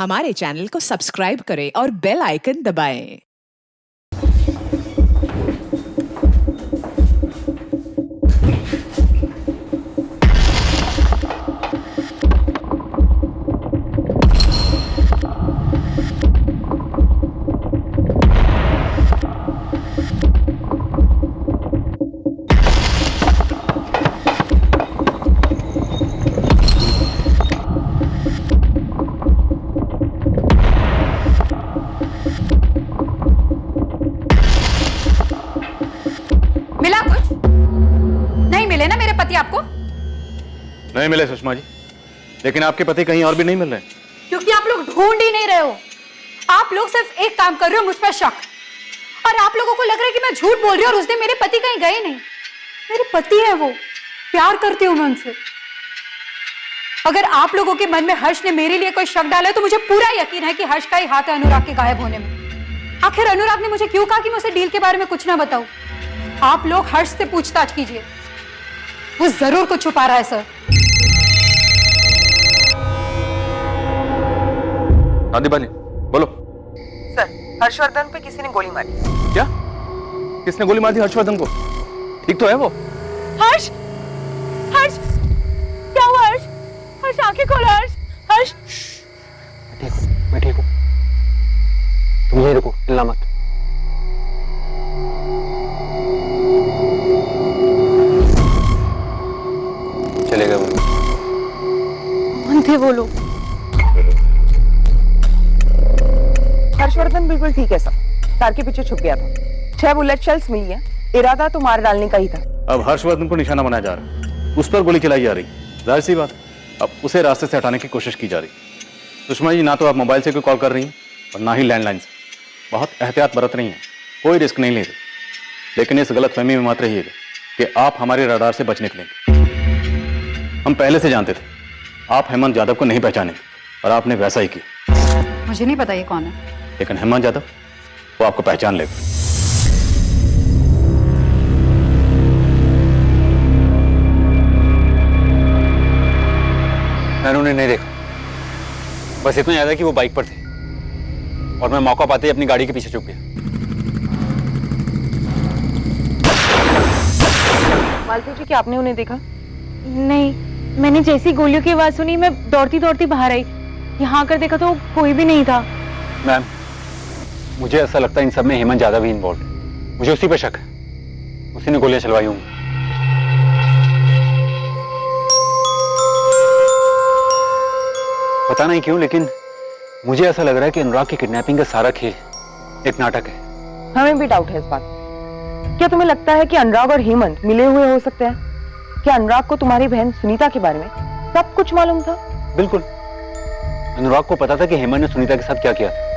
हमारे चैनल को सब्सक्राइब करें और बेल आइकन दबाएं। मिला कुछ? नहीं मिले ना मेरे पति आपको? नहीं मिले सुषमा जी, लेकिन आपके पति कहीं और भी नहीं मिल रहे। क्योंकि आप लोग ढूंढ ही नहीं रहे हो। आप लोग सिर्फ एक काम कर रहे हो, मुझ पर शक। और आप लोगों को लग रहा है कि मैं झूठ बोल रही हूँ और उस दिन मेरे पति कहीं गए नहीं। मेरे पति है वो, प्यार करती हूँ मैं उनसे। अगर आप लोगों के मन में हर्ष ने मेरे लिए कोई शक डाला है तो मुझे पूरा यकीन है कि हर्ष का ही हाथ है अनुराग के गायब होने में। आखिर अनुराग ने मुझे क्यों कहा कि मैं उसे डील के बारे में कुछ ना बताऊं? आप लोग हर्ष से पूछताछ कीजिए, वो जरूर कुछ छुपा रहा है सर। हाँ दीपाली बोलो। सर, हर्षवर्धन पे किसी ने गोली मारी। क्या? किसने गोली मारी थी हर्षवर्धन को? ठीक तो है वो? हर्ष, हर्ष, क्या हुआ हर्ष? हर्ष आंखें खोलो हर्ष, हर्ष। मैं ठीक हूँ। तुम यहीं रुको, चिल्ला मत। चले गए वो। कौन थे वो लोग? हर्षवर्धन बिल्कुल ठीक है सर, कार के पीछे छुप गया था। 6 बुलेट शेल्स मिली है, इरादा तो मार डालने का ही था। अब हर्षवर्धन को निशाना बनाया जा रहा है, उस पर गोली चलाई जा रही। जाहिर सी बात, अब उसे रास्ते से हटाने की कोशिश की जा रही। सुषमा जी, ना तो आप मोबाइल से कोई कॉल कर रही हैं और ना ही लैंडलाइन से। बहुत एहतियात बरत रही हैं, कोई रिस्क नहीं ले रही। लेकिन इस गलतफहमी में मत रहिएगा कि आप हमारे रडार से बच निकलेंगे। हम पहले से जानते थे आप हेमंत यादव को नहीं पहचानेंगे और आपने वैसा ही किया। मुझे नहीं पता ये कौन है। लेकिन हेमंत यादव वो आपको पहचान लेगा। मैंने उन्हें नहीं देखा, बस इतना याद है कि वो बाइक पर थे और मैं मौका पाते ही अपनी गाड़ी के पीछे छुप गया। मालती जी, क्या आपने उन्हें देखा? नहीं, मैंने जैसी गोलियों की आवाज सुनी मैं दौड़ती दौड़ती बाहर आई। यहाँ आकर देखा तो कोई भी नहीं था। मैम, मुझे ऐसा लगता है इन सब में हेमंत यादव भी इन्वॉल्व है। मुझे उसी पर शक है, उसी ने गोलियां चलवाई होंगी। पता नहीं क्यों, लेकिन मुझे ऐसा लग रहा है कि अनुराग की किडनैपिंग का सारा खेल एक नाटक है। हमें भी डाउट है इस बात। क्या तुम्हें लगता है कि अनुराग और हेमंत मिले हुए हो सकते हैं? क्या अनुराग को तुम्हारी बहन सुनीता के बारे में सब कुछ मालूम था? बिल्कुल, अनुराग को पता था कि हेमंत ने सुनीता के साथ क्या किया था।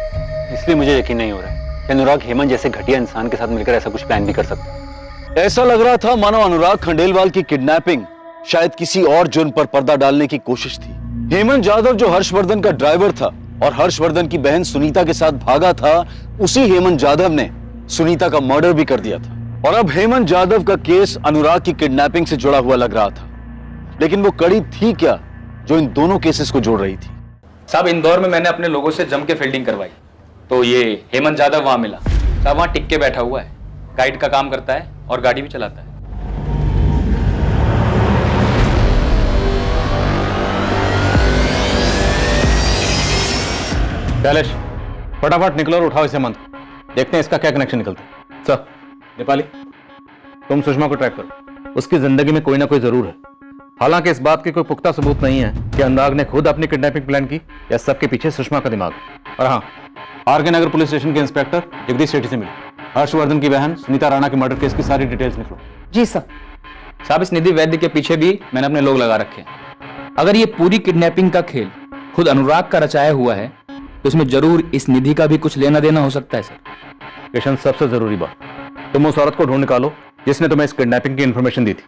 इसलिए मुझे यकीन नहीं हो रहा है कि अनुराग हेमंत जैसे घटिया इंसान के साथ मिलकर ऐसा कुछ प्लान भी कर सकता है। ऐसा लग रहा था मानो अनुराग खंडेलवाल की किडनैपिंग शायद किसी और जुर्म पर पर्दा डालने की कोशिश थी। हेमंत यादव जो हर्षवर्धन का ड्राइवर था और हर्षवर्धन की बहन सुनीता के साथ भागा था, उसी हेमंत यादव ने सुनीता का मर्डर भी कर दिया था। और अब हेमंत यादव का केस अनुराग की किडनैपिंग से जुड़ा हुआ लग रहा था। लेकिन वो कड़ी थी क्या जो इन दोनों केसेस को जोड़ रही थी? साहब, इंदौर में मैंने अपने लोगों से जम के फील्डिंग करवाई तो ये हेमंत यादव वहां मिला। साहब, वहां टिक के बैठा हुआ है, गाइड का काम करता है और गाड़ी भी चलाता है। कैलेश, फटाफट निकलो और उठाओ इस हेमंत को, देखते हैं इसका क्या कनेक्शन निकलता है। सर, नेपाली तुम सुषमा को ट्रैक करो, उसकी जिंदगी में कोई ना कोई जरूर है। हालांकि इस बात के कोई पुख्ता सबूत नहीं है कि अनुराग ने खुद अपनी किडनैपिंग प्लान की या सबके पीछे सुषमा का दिमाग। और हाँ, आर के नगर पुलिस स्टेशन के इंस्पेक्टर जगदीश सेठी से मिले। हर्षवर्धन की बहन सुनीता राणा के मर्डर केस की सारी डिटेल्स निकलो। जी सर। साहब, इस निधि वैद्य के पीछे भी मैंने अपने लोग लगा रखे हैं। अगर ये पूरी किडनैपिंग का खेल खुद अनुराग का रचाया हुआ है तो इसमें जरूर इस निधि का भी कुछ लेना देना हो सकता है। सर, किशन, सबसे जरूरी बात, तुम उस औरत को ढूंढ निकालो जिसने तुम्हें इस किडनैपिंग की इन्फॉर्मेशन दी थी।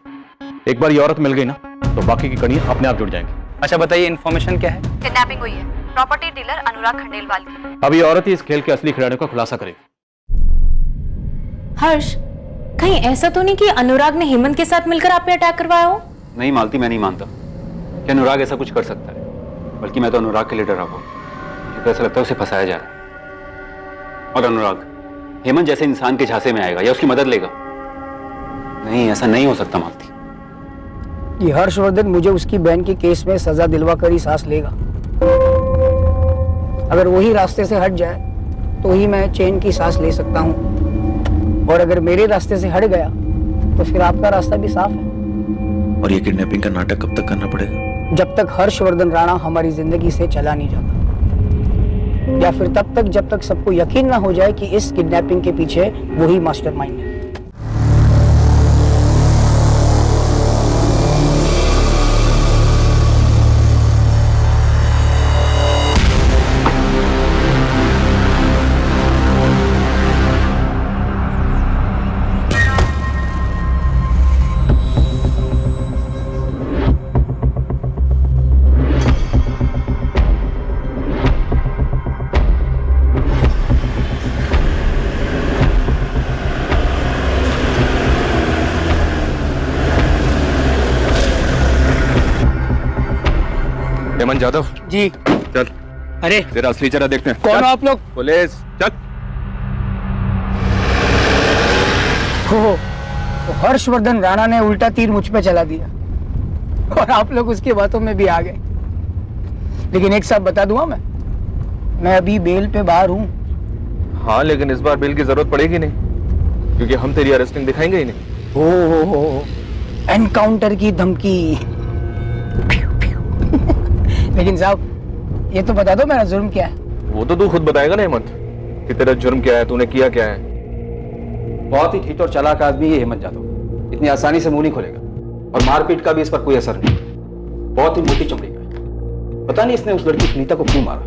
एक बार ये औरत मिल गई ना तो बाकी की कड़ियां अपने आप जुड़ जाएंगी। अच्छा बताइए, इन्फॉर्मेशन क्या है? किडनैपिंग हुई है प्रॉपर्टी डीलर अनुराग खंडेलवाल की। अब ये औरत ही इस खेल के असली खिलाड़ियों का खुलासा करेगी। हर्ष, कहीं ऐसा तो नहीं कि अनुराग ने हेमंत के साथ मिलकर आप पे अटैक करवाया हो? नहीं मालती, मैं नहीं मानता कि अनुराग ऐसा कुछ कर सकता है। बल्कि मैं तो अनुराग के लिए डरा हुआ। तो ऐसा लगता है उसे फंसाया जा रहा है। और अनुराग हेमंत जैसे इंसान के झांसे में आएगा या उसकी मदद लेगा? नहीं, ऐसा नहीं हो सकता मालती। ये हर्षवर्धन मुझे उसकी बहन के केस में सजा दिलवा कर ही सांस लेगा। अगर वही रास्ते से हट जाए तो ही मैं चैन की सांस ले सकता हूँ, और अगर मेरे रास्ते से हट गया तो फिर आपका रास्ता भी साफ है। और ये किडनैपिंग का नाटक कब तक करना पड़ेगा? जब तक हर्षवर्धन राणा हमारी जिंदगी से चला नहीं जाता, या फिर तब तक जब तक सबको यकीन ना हो जाए कि इस किडनैपिंग के पीछे वही मास्टरमाइंड है। हेमंत जादव, जी। चल अरे तेरा असली चेहरा देखते हैं। कौन हो आप लोग? पुलिस, चल। हो, तो हर्षवर्धन राणा ने उल्टा तीर मुझ पे चला दिया और आप लोग उसकी बातों में भी आ गए। लेकिन एक साथ बता दूंगा, मैं अभी बेल पे बाहर हूँ। हाँ, लेकिन इस बार बेल की जरूरत पड़ेगी नहीं, क्योंकि हम तेरी अरेस्टिंग दिखाएंगे ही नहीं। हो, एनकाउंटर की धमकी। लेकिन साहब ये तो बता दो मेरा जुर्म क्या है? वो तो तू खुद बताएगा ना हेमंत कि तेरा जुर्म क्या है, तूने किया क्या है। बहुत ही ठीक और चालाक आदमी ये हेमंत जादव, इतनी आसानी से मुंह नहीं खोलेगा, और मारपीट का भी इस पर कोई असर नहीं। बहुत ही मोटी चमड़ी का है। पता नहीं इसने उस लड़की सुनीता को क्यों मारा।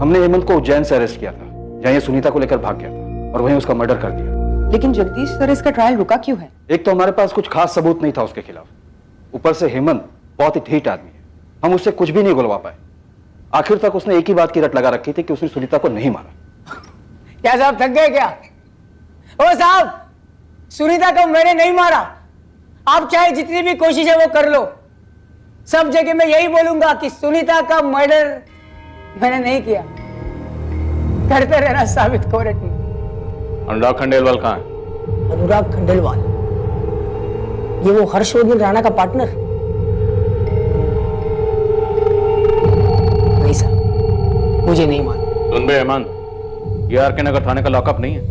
हमने हेमंत को उज्जैन से अरेस्ट किया था, जहां ये सुनीता को लेकर भाग गया था, और वहीं उसका मर्डर कर दिया। लेकिन जगदीश सर, इसका ट्रायल रुका क्यों है? एक तो हमारे पास कुछ खास सबूत नहीं था उसके खिलाफ, ऊपर से हेमंत बहुत ही ढीठ आदमी है, हम उससे कुछ भी नहीं गुलवा पाए। आखिर तक उसने एक ही बात की रट लगा रखी थी कि उसने सुनीता को नहीं मारा। क्या साहब थक गए क्या? ओ साहब, सुनीता को मैंने नहीं मारा। आप चाहे जितनी भी कोशिश है वो कर लो, सब जगह मैं यही बोलूंगा कि सुनीता का मर्डर मैंने नहीं किया। करते रहना साबित कोर्ट में। अनुराग खंडेलवाल कहाँ है? अनुराग खंडेलवाल, ये वो हर्षवर्धन राणा का पार्टनर? नहीं साहब, मुझे नहीं मालूम। सुन बे हेमंत, ये आर के नगर थाने का लॉकअप नहीं है,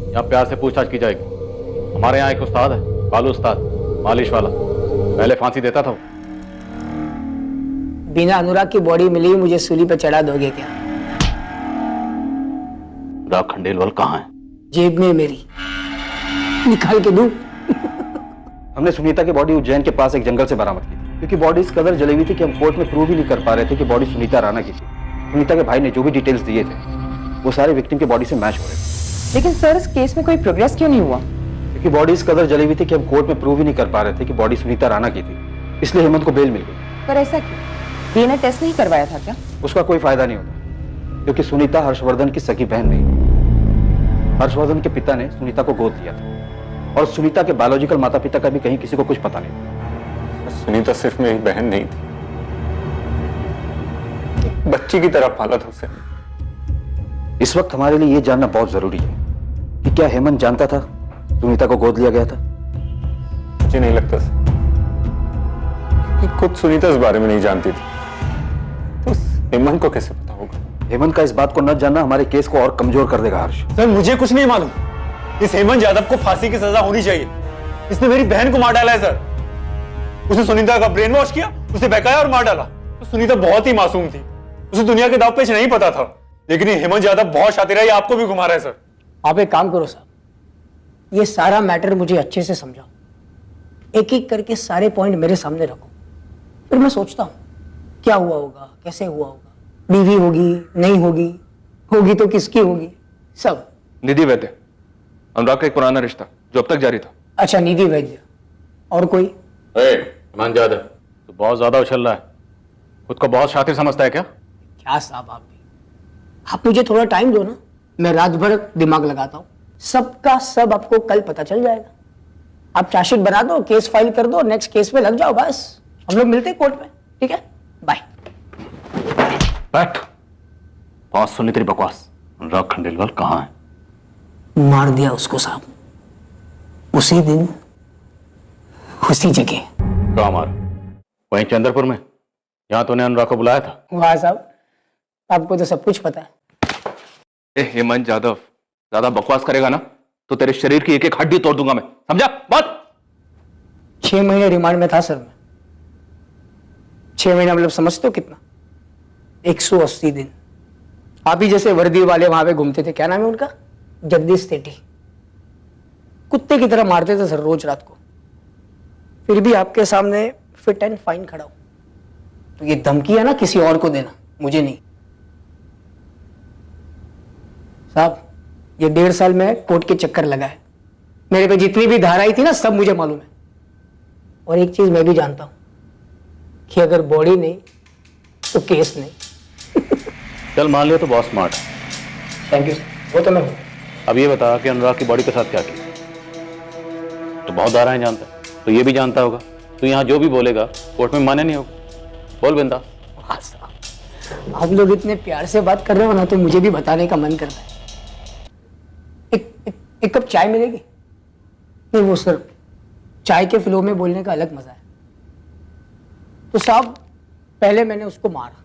यहाँ प्यार से पूछताछ की जाएगी। हमारे यहाँ एक उस्ताद है, बालू उस्ताद, मालिश वाला, पहले फांसी देता था। बिना अनुराग की बॉडी मिली मुझे सूली पे चढ़ा दोगे क्या? अनुराग खंडेलवाल कहाँ है? जेब में मेरी, निकाल के दूं? हमने सुनीता की बॉडी उज्जैन के पास एक जंगल से बरामद की थी, क्योंकि बॉडी इस कदर जली हुई थी कि हम कोर्ट में प्रूव ही नहीं कर पा रहे थे कि बॉडी सुनीता राणा की थी। सुनीता के भाई ने जो भी डिटेल्स दिए थे वो सारे विक्टिम के बॉडी से मैच हो रहे थे। लेकिन सर, इस केस में कोई प्रोग्रेस क्यों नहीं हुआ? क्योंकि बॉडी इस कदर जली हुई थी कि हम कोर्ट में प्रूव ही नहीं कर पा रहे थे कि बॉडी सुनीता राणा की थी, इसलिए हेमंत को बेल मिल गई। पर ऐसा क्यों? डीएनए टेस्ट नहीं करवाया था क्या? उसका कोई फायदा नहीं होता, क्योंकि सुनीता हर्षवर्धन की सगी बहन नहीं थी। हर्षवर्धन के पिता ने सुनीता को गोद लिया था, और सुनीता के बायोलॉजिकल माता पिता का भी कहीं किसी को कुछ पता नहीं था। सुनीता सिर्फ मेरी बहन नहीं थी, बच्ची की तरह पाला था उसे। इस वक्त हमारे लिए यह जानना बहुत जरूरी है कि क्या हेमंत जानता था सुनीता को गोद लिया गया था? मुझे नहीं लगता कि खुद सुनीता इस बारे में नहीं जानती थी, तो हेमंत को कैसे पता होगा? हेमंत का इस बात को न जानना हमारे केस को और कमजोर कर देगा हर्ष। सर, मुझे कुछ नहीं मालूम। इस हेमंत यादव को फांसी की सजा होनी चाहिए। इसने मेरी बहन को मार डाला है सर। उसने सुनीता का ब्रेन वॉश किया, उसे बहकाया और मार डाला। तो सुनीता बहुत ही मासूम थी, उसे दुनिया के दाव पेच नहीं पता था। लेकिन ये हेमंत यादव बहुत शातिर है, ये आपको भी घुमा रहा है सर। आप एक काम करो साहब, ये सारा मैटर मुझे अच्छे से समझाओ, एक एक करके सारे पॉइंट मेरे सामने रखो, फिर मैं सोचता हूं क्या हुआ होगा, कैसे हुआ होगा, बीवी होगी नहीं होगी, होगी तो किसकी होगी, सब। निधि वैद्य, अनुराग का एक पुराना रिश्ता जो अब तक जारी था। अच्छा, निधि वैद्य। और कोई? हेमंत जादव, तो बहुत ज्यादा उछल रहा है, खुद को बहुत शातिर समझता है क्या? क्या साहब आप भी, आप मुझे थोड़ा टाइम दो ना, मैं रात भर दिमाग लगाता हूँ, सबका सब आपको कल पता चल जाएगा। आप चार्जशीट बना दो, केस फाइल कर दो, नेक्स्ट केस में लग जाओ, बस हम लोग मिलते हैं कोर्ट में, ठीक है? बाय। बैठ। बहुत सुनी तेरी बकवास। अनुराग खंडेलवाल कहाँ है? मार दिया उसको साहब, उसी दिन उसी जगह। कहाँ मार? वहीं चंद्रपुर में? यहाँ तूने अनुराग को बुलाया था? वाह साहब, आपको तो सब कुछ पता है। ए हेमंत जादव, ज्यादा बकवास करेगा ना तो तेरे शरीर की एक एक हड्डी तोड़ दूंगा मैं, समझा बात? 6 महीने रिमांड में था सर मैं। 6 महीना मतलब समझते हो कितना? 180 दिन। आप ही जैसे वर्दी वाले वहां पे घूमते थे, क्या नाम है उनका, जगदीश सेठी, कुत्ते की तरह मारते थे सर रोज रात को। फिर भी आपके सामने फिट एंड फाइन खड़ा हूं। तो ये धमकी है ना किसी और को देना, मुझे नहीं। साहब ये 1.5 साल में कोर्ट के चक्कर लगा है, मेरे पे जितनी भी धाराएं थी ना सब मुझे मालूम है। और एक चीज मैं भी जानता हूं कि अगर बॉडी नहीं तो केस नहीं। चल मान लिया तो बहुत स्मार्ट है। थैंक यू सर, वो तो मैं हूं। अब ये बता कि अनुराग की बॉडी के साथ क्या किया? तो बहुत धाराएं जानता है, तो ये भी जानता होगा। तो यहाँ जो भी बोलेगा कोर्ट में माने नहीं होगा। बोल बिंदा। वाह साहब, आप लोग इतने प्यार से बात कर रहे हो ना तो मुझे भी बताने का मन करता है। एक कप चाय मिलेगी? नहीं वो सर, चाय के फ्लो में बोलने का अलग मजा है। तो साहब पहले मैंने उसको मारा,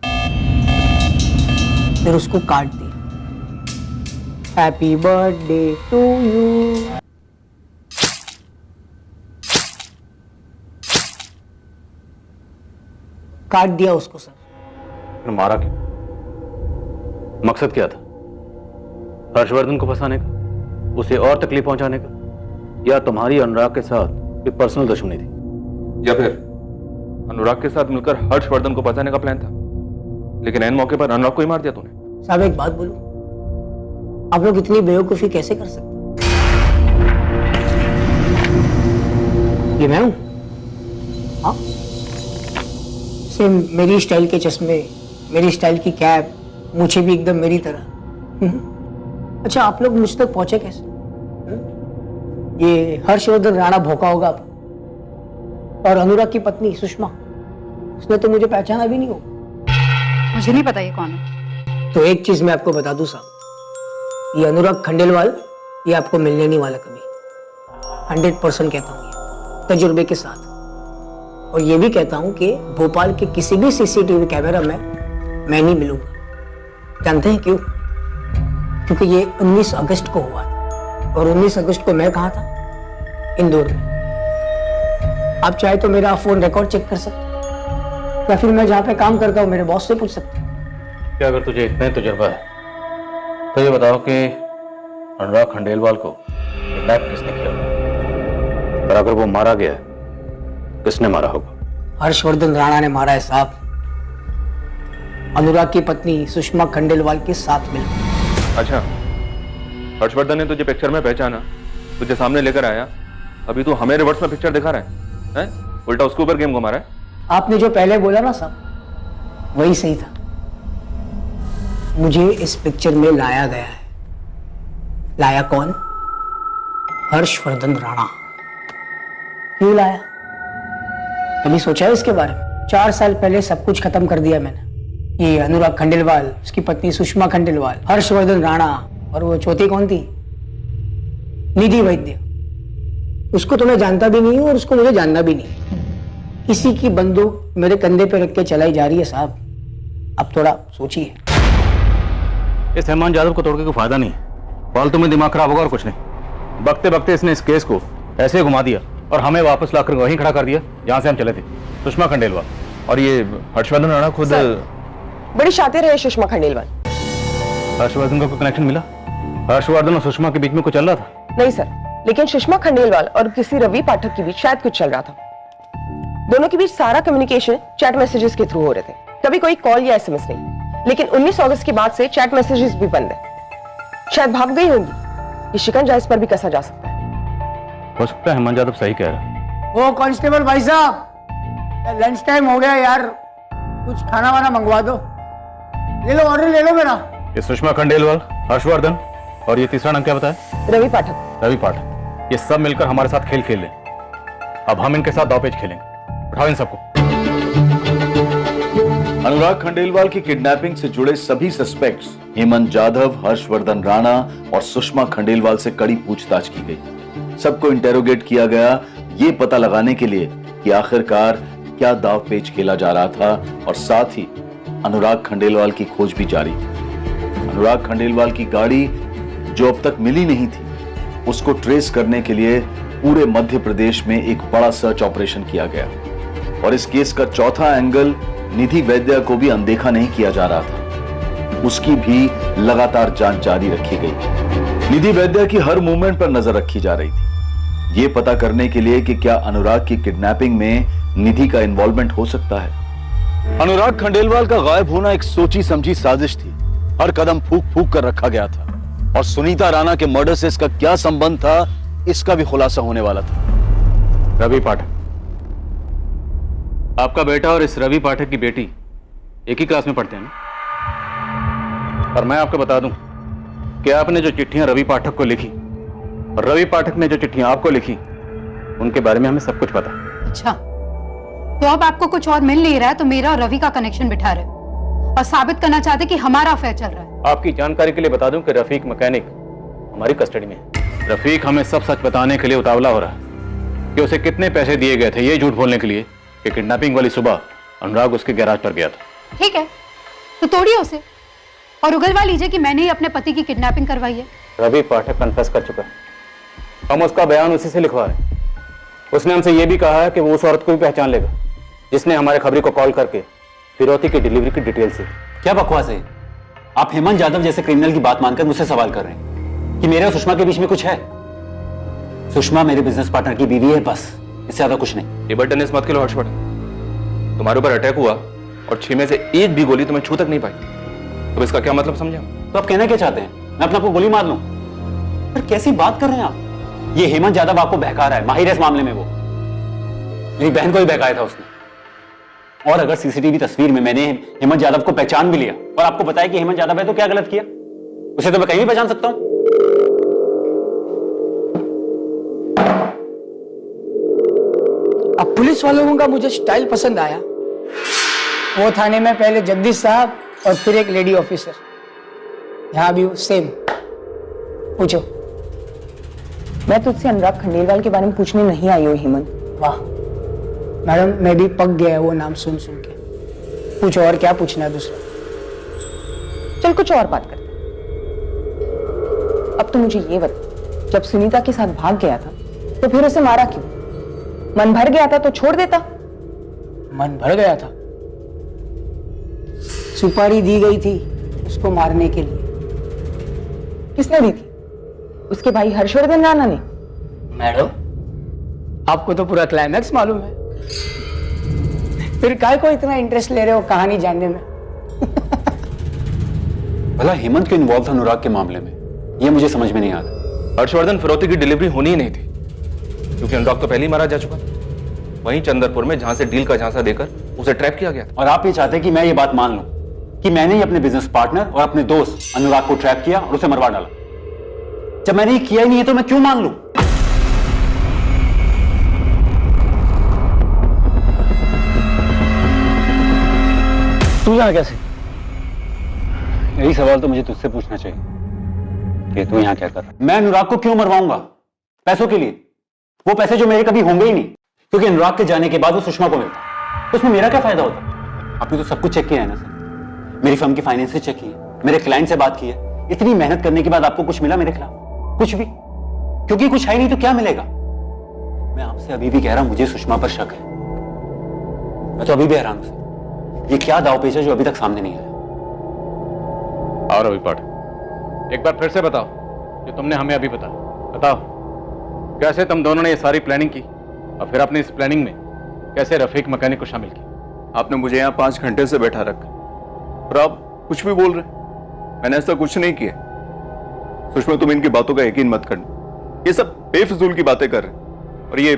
फिर उसको काट दिया। Happy birthday to you. काट दिया उसको सर। फिर मारा क्यों? मकसद क्या था? हर्षवर्धन को फंसाने का, उसे और तकलीफ पहुंचाने का, या तुम्हारी अनुराग के साथ कोई पर्सनल दुश्मनी थी? या फिर अनुराग के साथ मिलकर हर्षवर्धन को बचाने का प्लान था, लेकिन ऐन मौके पर अनुराग को ही मार दिया तूने? साहब एक बात बोलूं, आप लोग इतनी बेवकूफी कैसे कर सकते? ये मैं हूं? हाँ, सेम मेरी स्टाइल के चश्मे, मेरी स्टाइल की कैप, मुझे भी एकदम मेरी तरह। अच्छा आप लोग मुझ तक पहुंचे कैसे? ये हर्षवर्धन राणा भौंका होगा आप, और अनुराग की पत्नी सुषमा, उसने तो मुझे पहचाना भी नहीं हो। मुझे नहीं पता ये कौन है। तो एक चीज मैं आपको बता दूं साहब, ये अनुराग खंडेलवाल ये आपको मिलने नहीं वाला कभी। 100% कहता हूं ये, तजुर्बे के साथ। और ये भी कहता हूं कि भोपाल के किसी भी सीसीटीवी कैमरा में मैं नहीं मिलूंगा। जानते हैं क्यों? क्योंकि ये 19 अगस्त को हुआ था, और 19 अगस्त को मैं कहाँ था? इंदौर में। आप चाहे तो मेरा फोन रिकॉर्ड चेक कर सकते हैं, या फिर मैं जहाँ पे काम करता हूँ मेरे बॉस से पूछ सकते हैं। क्या अगर तुझे इतना तजुर्बा है तो ये बताओ कि अनुराग खंडेलवाल को किडनैप किसने किया? और अगर वो मारा गया है, किसने मारा होगा? हर्षवर्धन राणा ने मारा है साहब, अनुराग की पत्नी सुषमा खंडेलवाल के साथ मिलकर। अच्छा, हर्षवर्धन ने तुझे पिक्चर में पहचाना, तुझे सामने लेकर आया, अभी तू हमें रिवर्स में पिक्चर दिखा रहा है? उल्टा उसके ऊपर गेम घुमा रहा है। आपने जो पहले बोला ना साहब, वही सही था। मुझे इस पिक्चर में लाया गया है। लाया कौन? हर्षवर्धन राणा। क्यों लाया? कभी सोचा है इसके बारे में? 4 साल पहले सब कुछ खत्म कर दिया मैंने। ये अनुराग खंडेलवाल, उसकी पत्नी सुषमा खंडेलवाल, हर्षवर्धन राणा, और वो चौथी कौन थी? निधि वैद्य। उसको तो मैं जानता भी नहीं हूं और उसको मुझे जानना भी नहीं। किसी की बंदूक मेरे कंधे पे रख के चलाई जा रही है साहब। अब थोड़ा सोचिए। इस हेमंत यादव को तोड़ के कोई फायदा नहीं, फालतू में दिमाग खराब होगा और कुछ नहीं। बकते बकते इसने इस केस को ऐसे घुमा दिया और हमें वापस लाकर वहीं खड़ा कर दिया जहां से हम चले थे। सुषमा खंडेलवाल और ये हर्षवर्धन राणा खुद बड़ी शातिर है सुषमा खंडेलवाल। हर्षवर्धन का कोई कनेक्शन मिला? हर्षवर्धन और सुषमा के बीच में कुछ चल रहा था? नहीं सर, लेकिन सुषमा खंडेलवाल और किसी रवि पाठक के बीच शायद कुछ चल रहा था। दोनों के बीच सारा कम्युनिकेशन चैट मैसेजेस के थ्रू हो रहे थे, कभी कोई कॉल या एसएमएस नहीं। लेकिन 19 अगस्त के बाद से चैट मैसेजेस भी बंद है। शायद भाग गई होंगी। ये शिकंजा इस पर भी कसा जा सकता है। हो सकता है हेमंत यादव सही कह रहा है। ओ कांस्टेबल भाई साहब, लंच टाइम हो गया यार, कुछ खाना वाना मंगवा दो। ले लो, ऑर्डर ले लो मेरा। ये सुषमा खंडेलवाल, हर्षवर्धन और ये तीसरा नाम क्या बताया? रवि पाठक। रवि पाठक। ये सब मिलकर हमारे साथ खेल खेल रहे। अब हम इनके साथ दांव पेच खेलेंगे। उठाओ इन सबको। अनुराग खंडेलवाल की किडनैपिंग से जुड़े सभी सस्पेक्ट्स हेमंत जाधव, हर्षवर्धन राणा और सुषमा खंडेलवाल से कड़ी पूछताछ की गई। सबको इंटेरोगेट किया गया ये पता लगाने के लिए कि आखिरकार क्या दांवपेच खेला जा रहा था, और साथ ही अनुराग खंडेलवाल की खोज भी जारी थी। अनुराग खंडेलवाल की गाड़ी जो अब तक मिली नहीं थी, उसको ट्रेस करने के लिए पूरे मध्य प्रदेश में एक बड़ा सर्च ऑपरेशन किया गया, और इस केस का चौथा एंगल निधि वैद्या को भी अनदेखा नहीं किया जा रहा था। उसकी भी लगातार जांच जारी रखी गई। निधि वैद्या की हर मूवमेंट पर नजर रखी जा रही थी, यह पता करने के लिए कि क्या अनुराग की किडनैपिंग में निधि का इन्वॉल्वमेंट हो सकता है। अनुराग खंडेलवाल का गायब होना एक सोची समझी साजिश थी। हर कदम फूक फूक कर रखा गया था, और सुनीता राणा के मर्डर से इसका क्या संबंध था, इसका भी खुलासा होने वाला था। रवि पाठक, आपका बेटा और इस रवि पाठक की बेटी एक ही क्लास में पढ़ते हैं ना? और मैं आपको बता दूं कि आपने जो चिट्ठियां रवि पाठक को लिखी और रवि पाठक ने जो चिट्ठियां आपको लिखी, उनके बारे में हमें सब कुछ पता है। अच्छा, तो अब आपको कुछ और मिल नहीं रहा है तो मेरा और रवि का कनेक्शन बिठा रहे हो और साबित करना चाहते कि हमारा अफेयर चल रहा है। आपकी जानकारी के लिए बता दूं कि रफीक मैकेनिक हमारी कस्टडी में है। रफीक हमें सब सच बताने के लिए उतावला हो रहा है कि उसे कितने पैसे दिए गए थे ये झूठ बोलने के लिए कि किडनैपिंग वाली सुबह अनुराग उसके गैराज पर गया था। ठीक है, तो तोड़िए उसे और उगलवा लीजिए कि मैंने ही अपने पति की किडनैपिंग करवाई है। रवि पाठक कन्फेस कर चुका है, हम उसका बयान उसी से लिखवा रहे हैं। उसने हमसे यह भी कहा है कि वो उस औरत को भी पहचान लेगा जिसने हमारे खबरी को कॉल करके फिरौती की डिलीवरी की डिटेल से। क्या बकवास है? आप हेमंत जाधव जैसे क्रिमिनल की बात मानकर मुझसे सवाल कर रहे हैं कि मेरे और सुषमा के बीच में कुछ है। सुषमा मेरे बिजनेस पार्टनर की बीवी है, बस, इससे ज्यादा कुछ नहीं। ये बटन मत खेलो हर्षवर्धन, तुम्हारे ऊपर अटैक हुआ और 6 में से एक भी गोली तुम्हें छू तक नहीं पाई, तो इसका क्या मतलब समझे? तो आप कहना क्या चाहते हैं? मैं अपने आप को गोली मार लूं? पर कैसी बात कर रहे हैं आप? ये हेमंत जाधव आपको बहका रहा है, माहिर है इस मामले में। वो मेरी बहन को भी बहकाया था उसने। और अगर सीसीटीवी तस्वीर में मैंने हेमंत जाधव को पहचान भी लिया और आपको बताया कि हेमंत जाधव है, तो क्या गलत किया? उसे तो मैं कहीं भी पहचान सकता हूं। अब पुलिस वालों का मुझे स्टाइल पसंद आया। वो थाने में पहले जगदीश साहब और फिर एक लेडी ऑफिसर, यहां भी सेम। पूछो। मैं तुझसे अनुराग खंडेलवाल के बारे में पूछने नहीं आई हूँ हेमंत। वाह मैडम, मैं भी पक गया वो नाम सुन सुन के। पूछो, और क्या पूछना है दूसरा? चल कुछ और बात करते हैं। अब तो मुझे ये बता, जब सुनीता के साथ भाग गया था तो फिर उसे मारा क्यों? मन भर गया था तो छोड़ देता। मन भर गया था, सुपारी दी गई थी उसको मारने के लिए। किसने दी थी? उसके भाई हर्षवर्धन राणा ने। मैडम, आपको तो पूरा क्लाइमैक्स मालूम है, फिर काय को इतना इंटरेस्ट ले रहे हो कहानी जानने में? भला हेमंत क्यों इन्वॉल्व था अनुराग के मामले में, यह मुझे समझ में नहीं आ रहा। हर्षवर्धन फिरौती की डिलीवरी होनी ही नहीं थी, क्योंकि अनुराग तो पहले ही मारा जा चुका था वहीं चंदरपुर में, जहां से डील का झांसा देकर उसे ट्रैप किया गया था। और आप ये चाहते हैं कि मैं ये बात मान लूं कि मैंने ही अपने बिजनेस पार्टनर और अपने दोस्त अनुराग को ट्रैप किया और उसे मरवा डाला? जब मैंने ये किया ही नहीं है तो मैं क्यों मान लूं? तू यहां कैसे? यही सवाल तो मुझे तुझसे पूछना चाहिए कि तू यहां क्या कर रहा है? मैं अनुराग को क्यों मरवाऊंगा? पैसों के लिए। वो पैसे जो मेरे कभी होंगे ही नहीं, क्योंकि अनुराग के जाने के बाद वो सुषमा को मिलता, तो उसमें मेरा क्या फायदा होता? आपने तो सब कुछ चेक किया है ना सर? मेरी फर्म की फाइनेंस चेक की है, मेरे क्लाइंट से बात की है। इतनी मेहनत करने के बाद आपको कुछ मिला मेरे खिलाफ? कुछ भी? क्योंकि कुछ है नहीं तो क्या मिलेगा? मैं आपसे अभी भी कह रहा हूं, मुझे सुषमा पर शक है। मैं तो अभी भी हैरान हूं। ये क्या दांवपेच है जो अभी तक सामने नहीं आया? आओ रवि पाठक, एक बार फिर से बताओ जो तुमने हमें अभी बताओ कैसे तुम दोनों ने ये सारी प्लानिंग की, और फिर आपने इस प्लानिंग में कैसे रफीक मैकेनिक को शामिल किया? आपने मुझे यहाँ 5 घंटे से बैठा रखा और आप कुछ भी बोल रहे। मैंने ऐसा कुछ नहीं किया। सुषमा, तुम इनकी बातों का यकीन मत करना, ये सब बेफिजूल की बातें कर रहे। और ये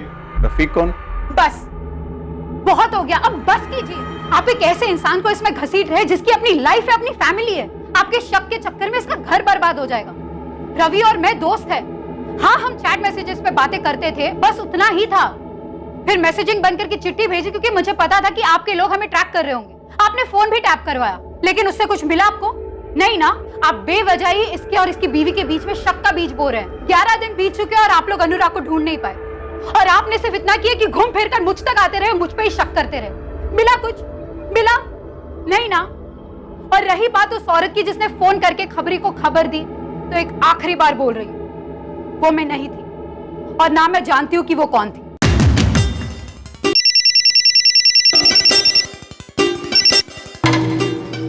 रफीक कौन? बस बहुत हो गया, अब बस कीजिए। आप एक ऐसे इंसान को इसमें घसीट रहे जिसकी अपनी लाइफ है, अपनी फैमिली है। आपके शक के चक्कर में इसका घर बर्बाद हो जाएगा। रवि और मैं दोस्त हैं। हाँ, हम चैट मैसेजेस पे बातें करते थे, बस उतना ही था। फिर मैसेजिंग बंद करके चिट्ठी भेजी क्योंकि मुझे पता था कि आपके लोग हमें ट्रैक कर रहे होंगे। आपने फोन भी टैप करवाया, लेकिन उससे कुछ मिला आपको? नहीं ना। आप बेवजह ही इसके और इसकी बीवी के बीच में शक का बीज बो रहे हैं। 11 दिन बीत चुके और आप लोग अनुराग को ढूंढ नहीं पाए, और आपने सिर्फ इतना किया कि घूम फिर कर मुझ तक आते रहे, मुझ पे ही शक करते रहे। मिला कुछ? मिला नहीं ना। और रही बात उस औरत की जिसने फोन करके खबरी को खबर दी, तो एक आखिरी बार बोल रही हूं, वो मैं नहीं थी, और ना मैं जानती हूं कि वो कौन थी।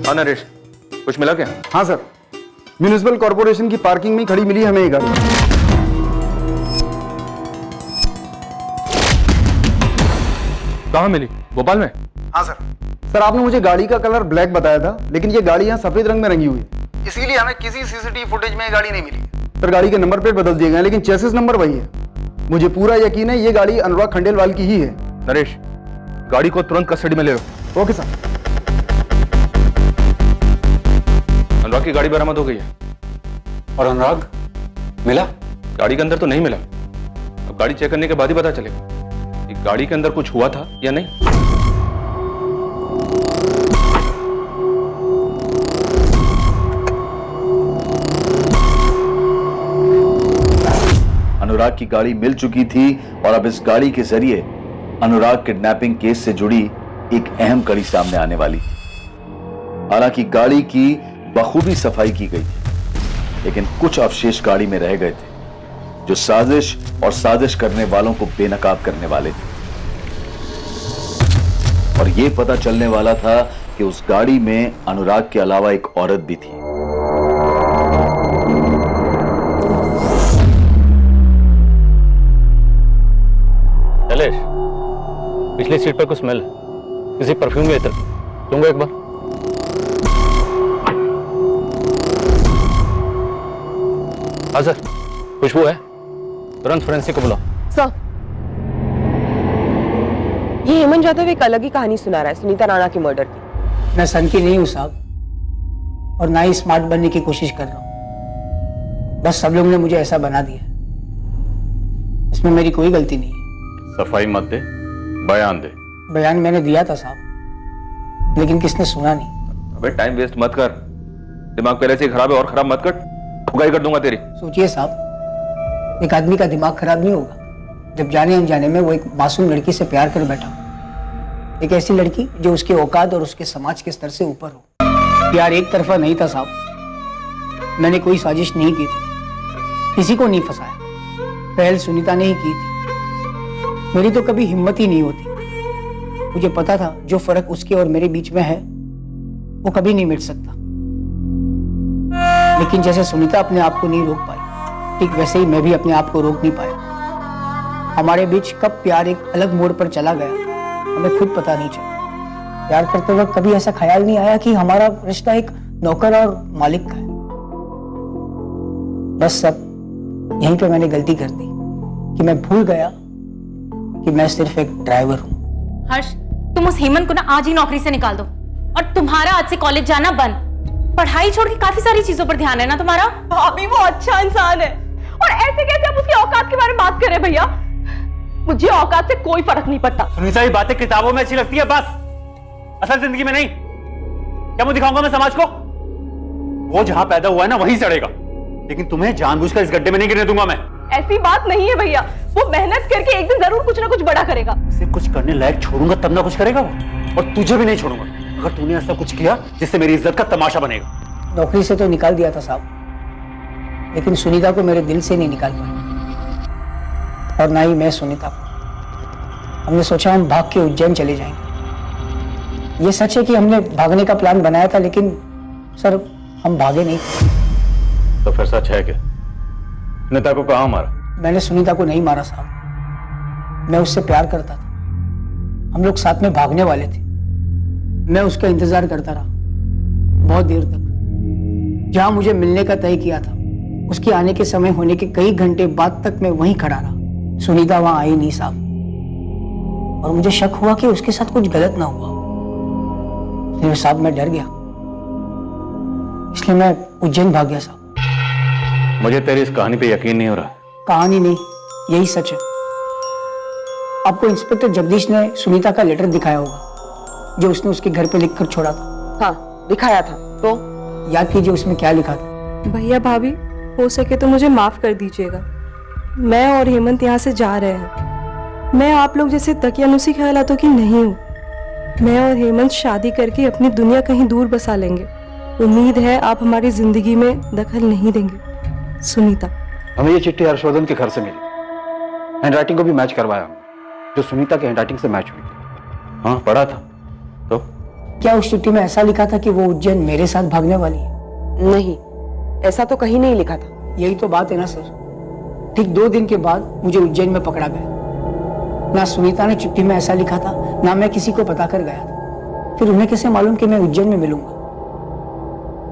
हाँ नरेश, कुछ मिला क्या? हाँ सर, म्यूनिसिपल कॉर्पोरेशन की पार्किंग में खड़ी मिली हमें ये गाड़ी। कहाँ मिली? भोपाल में? हाँ सर। सर आपने मुझे गाड़ी का कलर ब्लैक बताया था, लेकिन ये गाड़ी यहाँ सफेद रंग में रंगी हुई है, इसीलिए हमें किसी सीसीटीवी फुटेज में ये गाड़ी नहीं मिली। सर गाड़ी के नंबर प्लेट बदल दिए गए, लेकिन चेसिस नंबर वही है। मुझे पूरा यकीन है ये गाड़ी अनुराग खंडेलवाल की ही है। नरेश, गाड़ी को तुरंत कस्टडी में ले लो। Okay sir. अनुराग की गाड़ी बरामद हो गई है। और अनुराग मिला? गाड़ी के अंदर तो नहीं मिला, अब गाड़ी चेक करने के बाद ही पता चलेगा कि गाड़ी के अंदर कुछ हुआ था या नहीं। अनुराग की गाड़ी मिल चुकी थी और अब इस गाड़ी के जरिए अनुराग किडनैपिंग केस से जुड़ी एक अहम कड़ी सामने आने वाली थी। हालांकि गाड़ी की बखूबी सफाई की गई थी, लेकिन कुछ अवशेष गाड़ी में रह गए थे जो साजिश और साजिश करने वालों को बेनकाब करने वाले थे। और यह पता चलने वाला था कि उस गाड़ी में अनुराग के अलावा एक औरत भी थी। शैलेश, पिछली सीट पर कुछ स्मेल है, किसी परफ्यूम की इत्र। लूंगा एक बार। हाँ सर, खुशबू है, तुरंत फोरेंसिक को बुलाओ। सर, ये हेमंत जाधव एक अलग ही कहानी सुना रहा है सुनीता राणा के मर्डर की। मैं सन की नहीं हूं साहब, और ना ही स्मार्ट बनने की कोशिश कर रहा हूं। बस सब लोग ने मुझे ऐसा बना दिया, इसमें मेरी कोई गलती नहीं है। सफाई मत दे, बयान दे। बयान मैंने दिया था साहब, लेकिन किसने सुना नहीं। अबे टाइम वेस्ट मत कर, दिमाग पहले से ही खराब है और खराब मत कर, ठुकाई कर दूंगा तेरी। सोचिए साहब, एक आदमी का दिमाग खराब नहीं होगा जब जाने अनजाने में वो एक मासूम लड़की से प्यार कर बैठा, एक ऐसी लड़की जो उसके औकात और उसके समाज के स्तर से ऊपर हो। प्यार एक तरफा नहीं था साहब, मैंने कोई साजिश नहीं की थी, किसी को नहीं फंसाया, पहल सुनीता ने ही की थी। मेरी तो कभी हिम्मत ही नहीं होती। मुझे पता था जो फर्क उसके और मेरे बीच में है वो कभी नहीं मिट सकता, लेकिन जैसे सुनीता अपने आप को नहीं रोक पाई, ठीक वैसे ही मैं भी अपने आप को रोक नहीं पाया। हमारे बीच कब प्यार एक अलग मोड़ पर चला गया हमें खुद पता नहीं चला। प्यार करते वक्त कभी ऐसा ख्याल नहीं आया कि हमारा रिश्ता एक नौकर और मालिक का है। बस सब यहीं पे मैंने गलती कर दी कि मैं भूल गया कि मैं सिर्फ एक ड्राइवर हूं। हर्ष, तुम उस हेमंत को ना आज ही नौकरी से निकाल दो, और तुम्हारा आज से कॉलेज जाना बंद। पढ़ाई छोड़ के काफी सारी चीजों पर ध्यान है ना तुम्हारा। भाभी वो अच्छा इंसान है, और ऐसे कैसे आप उसकी औकात के बारे में बात कर रहे भैया? मुझे औकात से कोई फर्क नहीं पड़ता। सुनीता, ये बातें किताबों में अच्छी लगती है बस, असल जिंदगी में नहीं। क्या मुझे दिखाऊंगा मैं समाज को? वो जहां पैदा हुआ है ना वहीं सड़ेगा, लेकिन तुम्हें जानबूझकर इस गड्ढे में नहीं गिरने दूंगा मैं। ऐसी बात नहीं है भैया, वो मेहनत करके एक दिन जरूर कुछ ना कुछ बड़ा करेगा। उसे कुछ करने लायक छोड़ूंगा तब ना कुछ करेगा वो, और तुझे भी नहीं छोड़ूंगा अगर तूने ऐसा कुछ किया जिससे मेरी इज्जत का तमाशा बनेगा। नौकरी से तो निकाल दिया था साहब, लेकिन सुनीता को मेरे दिल से नहीं निकाल पाया, और ना ही मैं सुनीता को। हमने सोचा हम भाग के उज्जैन चले जाएंगे। ये सच है कि हमने भागने का प्लान बनाया था, लेकिन सर हम भागे नहीं थे। तो फिर सच है क्या? सुनीता को कहाँ मारा? मैंने सुनीता को नहीं मारा साहब, मैं उससे प्यार करता था। हम लोग साथ में भागने वाले थे। मैं उसका इंतजार करता रहा बहुत देर तक। जहां मुझे मिलने का तय किया था, उसके आने के समय होने के कई घंटे बाद तक मैं वहीं खड़ा रहा। सुनीता वहां आई नहीं साहब, और मुझे शक हुआ कि उसके साथ कुछ गलत ना हुआ। इसलिए साहब मैं डर गया, इसलिए मैं उज्जैन भाग गया साहब। मुझे तेरी इस कहानी पे यकीन नहीं हो रहा। कहानी नहीं, यही सच है। आपको इंस्पेक्टर जगदीश ने सुनीता का लेटर दिखाया होगा, जो उसने उसके घर पे लिखकर छोड़ा था? हाँ दिखाया था। तो याद कीजिए उसमें क्या लिखा था। भैया भाभी, हो सके तो मुझे माफ कर दीजिएगा। मैं और हेमंत यहाँ से जा रहे हैं। मैं आप लोग जैसे तकियानुसी ख्यालातों की नहीं हूँ। मैं और हेमंत शादी करके अपनी दुनिया कहीं दूर बसा लेंगे। उम्मीद है आप हमारी जिंदगी में दखल नहीं देंगे। सुनीता। हमें ये चिट्ठी हर्षवर्धन के घर से मिली, हैंडराइटिंग को भी मैच करवाया हमने, जो सुनीता के हैंडराइटिंग से मैच हुई थी। हाँ पढ़ा था। तो क्या उस चिट्ठी में ऐसा लिखा था कि वो उज्जैन मेरे साथ भागने वाली है? नहीं, ऐसा तो कहीं नहीं लिखा था। यही तो बात है ना सर। ठीक 2 दिन के बाद मुझे उज्जैन में पकड़ा गया। ना सुनीता ने चिट्ठी में ऐसा लिखा था, ना मैं किसी को बता कर गया था। फिर उन्हें कैसे मालूम कि मैं उज्जैन में मिलूंगा?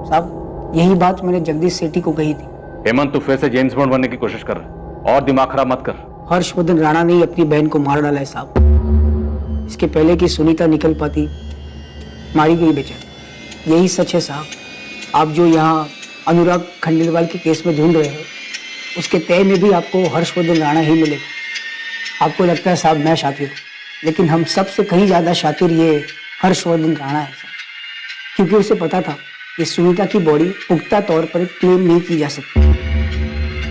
साहब, यही बात मैंने जगदीश सेठी को कही थी। हेमंत, तू फिर से जेम्स बॉन्ड बनने की कोशिश कर रहा है और दिमाग खराब मत कर। हर्षवर्धन राणा ने ही अपनी बहन को मार डाला है साहब। इसके पहले कि सुनीता निकल पाती, मारी गई बेचारी। यही सच है साहब। आप जो यहाँ अनुराग खंडेलवाल के केस में ढूंढ रहे हो, उसके तय में भी आपको हर्षवर्धन राणा ही मिलेगा। आपको लगता है साहब मैं शातिर हूँ, लेकिन हम सबसे कहीं ज्यादा शातिर ये हर्षवर्धन राणा है साहब। क्योंकि उसे पता था कि सुनीता की बॉडी पुख्ता तौर पर क्लेम नहीं की जा सकती,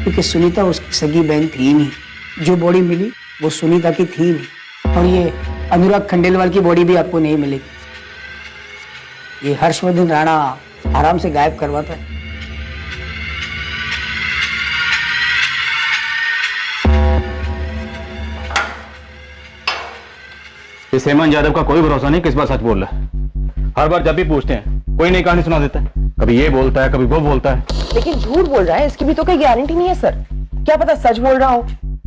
क्योंकि सुनीता उसकी सगी बहन थी ही नहीं। जो बॉडी मिली वो सुनीता की थी नहीं। और ये अनुराग खंडेलवाल की बॉडी भी आपको नहीं मिलेगी। ये हर्षवर्धन राणा आराम से गायब करवाता है। इस हेमंत यादव का कोई भरोसा नहीं, किस बार सच बोल रहा है। हर बार जब भी पूछते हैं कोई नई कहानी सुना देता है। कभी ये बोलता है, कभी वो बोलता है। लेकिन झूठ बोल रहा है, इसकी भी तो कोई गारंटी नहीं है सर। क्या पता सच बोल रहा हो।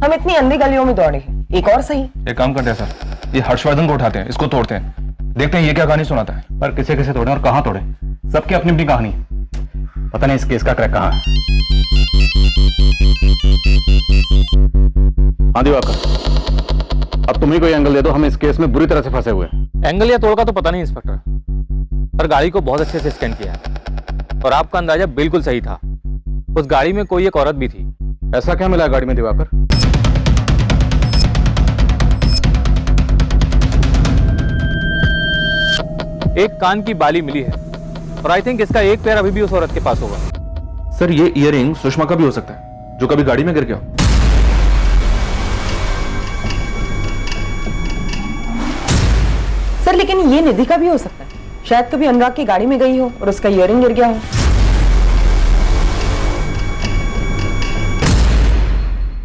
हम इतनी अंधी गलियों में दौड़े हैं। एक और सही। एक काम करते हैं सर, ये हर्षवर्धन को उठाते हैं, इसको तोड़ते हैं, देखते हैं ये क्या कहानी सुनाता है। पर किसे किसे तोड़े और कहां तोड़े, सबकी अपनी अपनी कहानी है। पता नहीं इस केस का क्रैक कहां है। हाँ दिवाकर, अब तुम ही कोई एंगल दे दो, हम इस केस में बुरी तरह से फंसे हुए हैं। एंगल या तोड़ का तो पता नहीं इंस्पेक्टर, पर गाड़ी को बहुत अच्छे से स्कैन किया है और आपका अंदाजा बिल्कुल सही था। उस गाड़ी में कोई एक औरत भी थी। ऐसा क्या मिला गाड़ी में दिवाकर? एक कान की बाली मिली है और आई थिंक इसका एक पैर अभी भी उस औरत के पास होगा। सर ये ईयरिंग सुषमा का भी हो सकता है, जो कभी गाड़ी में गिर गया हो। सर लेकिन ये निधि का भी हो सकता है। शायद कभी अनुराग की गाड़ी में गई हो और उसका ईयरिंग गिर गया हो।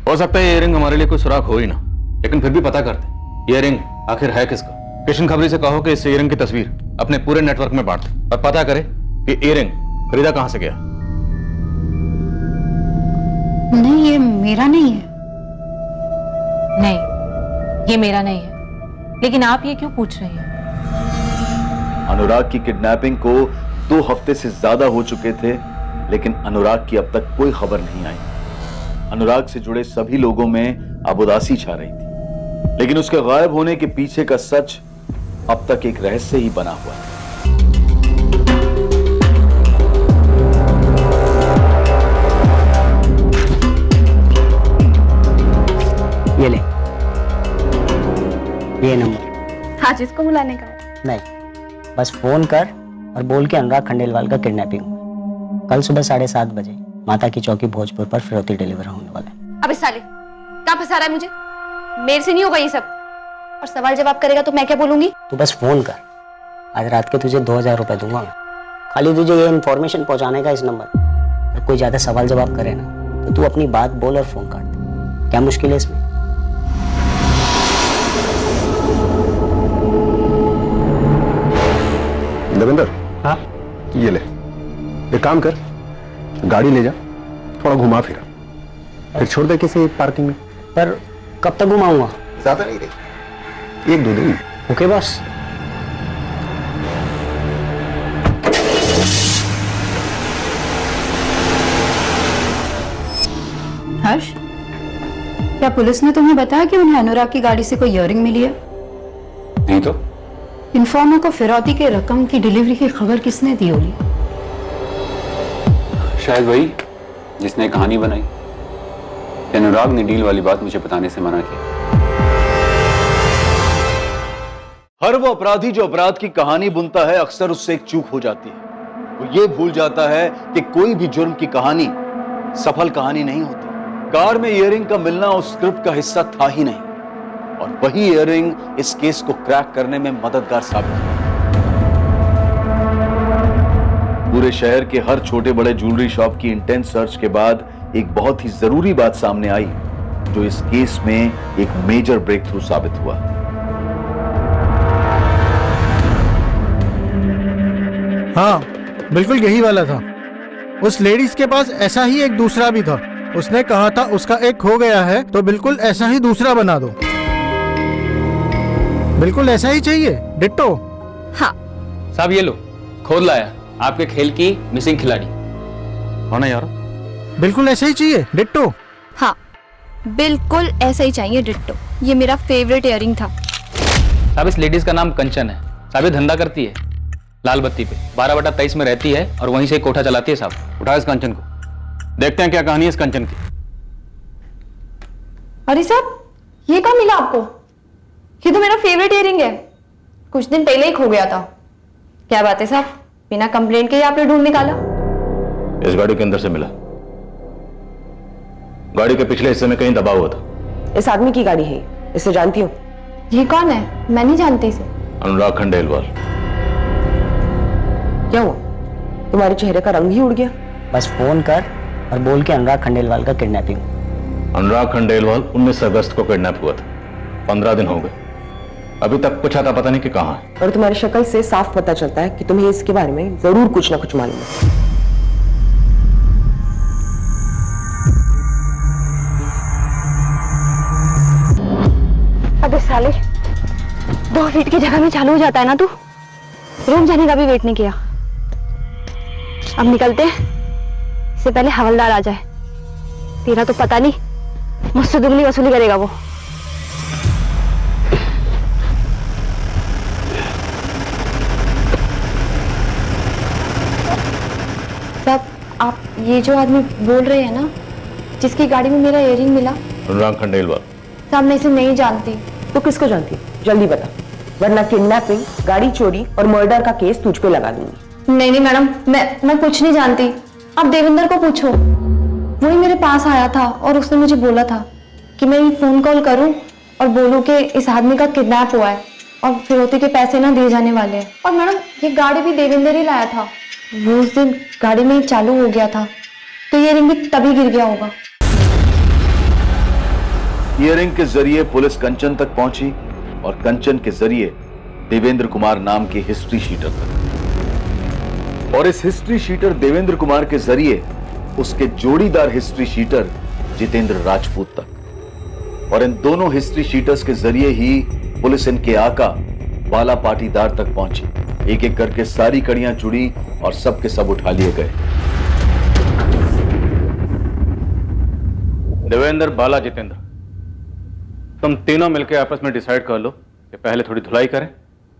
हो सकता है ईयरिंग हमारे लिए कोई सुराग हो ही ना, लेकिन फिर भी पता करते ईयरिंग आखिर है किसका। किशन खबरी से कहो कि इस ईयरिंग की तस्वीर अपने पूरे नेटवर्क में बांट और पता करे कि ईयरिंग खरीदा कहां से गया। नहीं, ये मेरा नहीं है। नहीं, ये मेरा नहीं है। लेकिन आप ये क्यों पूछ रही हैं? अनुराग की किडनैपिंग को 2 हफ्ते से ज्यादा हो चुके थे, लेकिन अनुराग की अब तक कोई खबर नहीं आई। अनुराग से जुड़े सभी लोगों में अब उदासी छा रही थी, लेकिन उसके गायब होने के पीछे का सच अब तक एक रहस्य ही बना हुआ है। ये ले, ये नंबर। आज इसको बुलाने का है? नहीं, बस फोन कर और बोल के अनुराग खंडेलवाल का किडनैपिंग हुआ। कल सुबह 7:30 बजे माता की चौकी भोजपुर पर फिरौती डिलीवर होने वाला है। अबे साले, कहाँ फंसा रहा है मुझे? मेरे से नहीं होगा ये सब। और सवाल जवाब करेगा तो मैं क्या बोलूंगी? तू बस फोन कर, आज रात के तुझे 2000 रुपए दूंगा मैं। खाली तुझे ये इन्फॉर्मेशन पहुंचाने का इस नंबर। और कोई ज्यादा सवाल जवाब करे ना तो तू अपनी बात बोल और फोन काट दे। क्या मुश्किल है इसमें? देवेंद्र, हाँ ये ले, एक काम कर, गाड़ी ले जा, थोड़ा घुमा फिरा, फिर छोड़ दे किसी पार्किंग में। पर कब तक घुमाऊंगा? ज्यादा नहीं रही, 1-2 दिन। Okay boss. हर्ष, क्या पुलिस ने तुम्हें बताया कि उन्हें अनुराग की गाड़ी से कोई ईयरिंग मिली है? नहीं तो इन्फॉर्मर को फिरौती के रकम की डिलीवरी की खबर किसने दी होगी? शायद वही जिसने कहानी बनाई। अनुराग ने डील वाली बात मुझे बताने से मना किया। हर वो अपराधी जो अपराध की कहानी बुनता है अक्सर उससे एक चूक हो जाती है। वो ये भूल जाता है कि कोई भी जुर्म की कहानी सफल कहानी नहीं होती। कार में इयररिंग का मिलना उस स्क्रिप्ट का हिस्सा था ही नहीं, और वही इयररिंग इस केस को क्रैक करने में मददगार साबित हुई। पूरे शहर के हर छोटे बड़े ज्वेलरी शॉप की इंटेंस सर्च के बाद एक बहुत ही जरूरी बात सामने आई, जो इस केस में एक मेजर ब्रेक थ्रू साबित हुआ। हाँ, बिल्कुल यही वाला था। उस लेडीज के पास ऐसा ही एक दूसरा भी था। उसने कहा था उसका एक खो गया है तो बिल्कुल ऐसा ही दूसरा बना दो। बिल्कुल ऐसा ही चाहिए, डिट्टो। हाँ साहब, ये लो, खोल लाया आपके खेल की मिसिंग खिलाड़ी। कौन है यार? बिल्कुल ऐसा ही चाहिए, डिट्टो। हाँ बिल्कुल ऐसा ही चाहिए, डिट्टो। ये मेरा फेवरेट इयरिंग था। साहब इस लेडीज का नाम कंचन है। साहब ये धंधा करती है लाल बत्ती पे, 12/23 में रहती है और वहीं से कोठा चलाती है। साहब उठाओ इस कंचन को, देखते हैं क्या कहानी है इस कंचन की। अरे साहब, ये कहाँ मिला आपको? ये तो मेरा फेवरेट इयरिंग है। कुछ दिन पहले ही खो गया था। क्या बात है साहब, बिना कंप्लेंट के ही आपने ढूंढ निकाला? इस गाड़ी के अंदर से मिला। गाड़ी के पिछले हिस्से में कहीं दबा हुआ था। इस आदमी की गाड़ी है, इसे जानती हूँ। ये कौन है? मैं नहीं जानती इसे। अनुराग खंडेलवाल। क्या हुआ, तुम्हारे चेहरे का रंग ही उड़ गया? बस फोन कर और बोल के अनुराग खंडेलवाल का किडनैपिंग। अनुराग खंडेलवाल 19 अगस्त को किडनैप हुआ था। 15 दिन हो गए, अभी तक कुछ आता पता नहीं कि कहाँ है। और तुम्हारी शक्ल से साफ पता चलता है कि तुम्हें इसके बारे में जरूर कुछ ना कुछ मालूम है। अबे साले, 2 फीट की जगह में चालू हो जाता है ना तू। रूम जाने का भी वेट नहीं किया। अब निकलते हैं, इससे पहले हवलदार आ जाए। तेरा तो पता नहीं मुझसे दुगनी वसूली करेगा वो। साहब, आप ये जो आदमी बोल रहे हैं ना, जिसकी गाड़ी में मेरा इयरिंग मिला? अनुराग खंडेलवाल। साहब मैं इसे नहीं जानती। तो किसको जानती है? जल्दी बता, वरना किडनैपिंग, गाड़ी चोरी और मर्डर का केस तुझ पे लगा दूंगी। नहीं मैडम, मैं कुछ नहीं जानती। आप देवेंद्र को पूछो। वही मेरे पास आया था और उसने मुझे बोला था कि मैं फोन कॉल करूं और बोलूं कि इस आदमी का किडनैप हुआ है और फिरौती के पैसे ना दिए जाने वाले हैं। और मैडम ये गाड़ी भी देवेंद्र ही लाया था। वो उस दिन गाड़ी में ही चालू हो गया था, तो ये रिंग भी तभी गिर गया होगा। इयररिंग के जरिए पुलिस कंचन तक पहुंची और कंचन के जरिए देवेंद्र कुमार नाम के हिस्ट्री शीटर तक, और इस हिस्ट्री शीटर देवेंद्र कुमार के जरिए उसके जोड़ीदार हिस्ट्री शीटर जितेंद्र राजपूत तक, और इन दोनों हिस्ट्री शीटर्स के जरिए ही पुलिस इनके आका बाला पाटीदार तक पहुंची। एक एक करके सारी कड़ियां जुड़ी और सब के सब उठा लिए गए। देवेंद्र, बाला, जितेंद्र, तुम तीनों मिलकर आपस में डिसाइड कर लो कि पहले थोड़ी धुलाई करें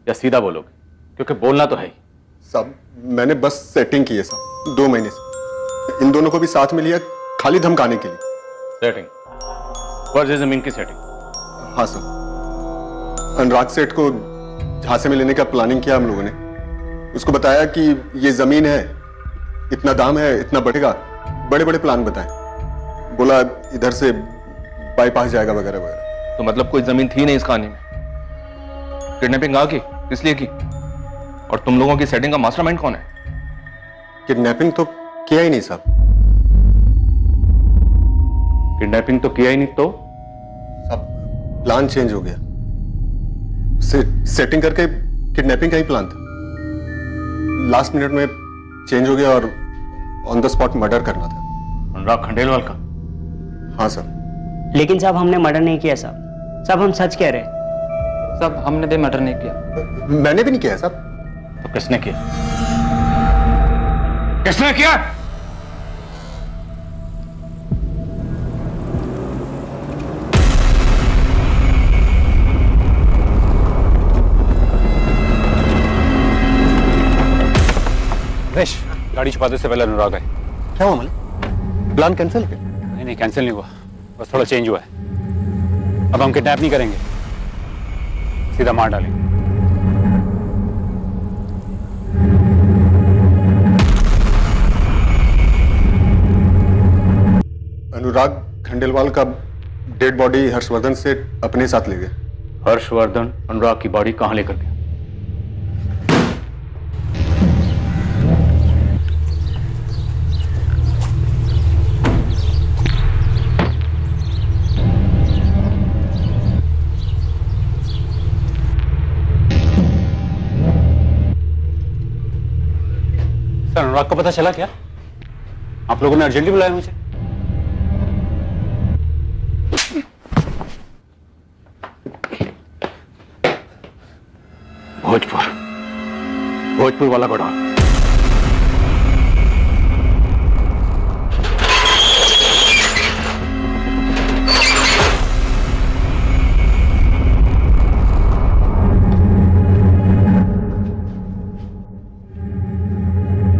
या सीधा बोलोगे, क्योंकि बोलना तो है ही। साहब मैंने बस सेटिंग की है साहब, 2 महीने से। इन दोनों को भी साथ में लिया खाली धमकाने के लिए। सेटिंग? वर्ज जमीन की सेटिंग? हाँ सर, अनुराग सेठ को झांसे में लेने का प्लानिंग किया हम लोगों ने। उसको बताया कि ये जमीन है, इतना दाम है, इतना बढ़ेगा, बड़े बड़े प्लान बताए। बोला इधर से बाईपास जाएगा वगैरह वगैरह। तो मतलब कोई जमीन थी नहीं इस कहानी में? किडनैपिंग आ की किस लिए की? और तुम लोगों की सेटिंग का मास्टरमाइंड कौन है? किडनैपिंग तो किया ही नहीं साहब। किडनैपिंग तो किया ही नहीं तो? सब प्लान चेंज हो गया। सेटिंग करके किडनैपिंग का ही प्लान था, लास्ट मिनट में चेंज हो गया और ऑन द स्पॉट मर्डर करना था। अनुराग खंडेलवाल का? हाँ सर। लेकिन साहब हमने मर्डर नहीं किया साहब। साहब हम सच कह रहे हैं। साहब हमने भी मर्डर नहीं किया। मैंने भी नहीं किया साहब। तो किसने किया? किसने किया? रमेश, गाड़ी छुपाते से पहले अनुराग आए। क्या हुआ मालिक? प्लान कैंसिल किया? नहीं कैंसिल नहीं हुआ, बस थोड़ा चेंज हुआ है। अब हम किडनैप नहीं करेंगे, सीधा मार डालेंगे। अनुराग खंडेलवाल का डेड बॉडी हर्षवर्धन से अपने साथ ले गए। हर्षवर्धन अनुराग की बॉडी कहां लेकर गया? सर, अनुराग का पता चला क्या? आप लोगों ने अर्जेंटली बुलाया मुझे। भोजपुर वाला गोडाउन।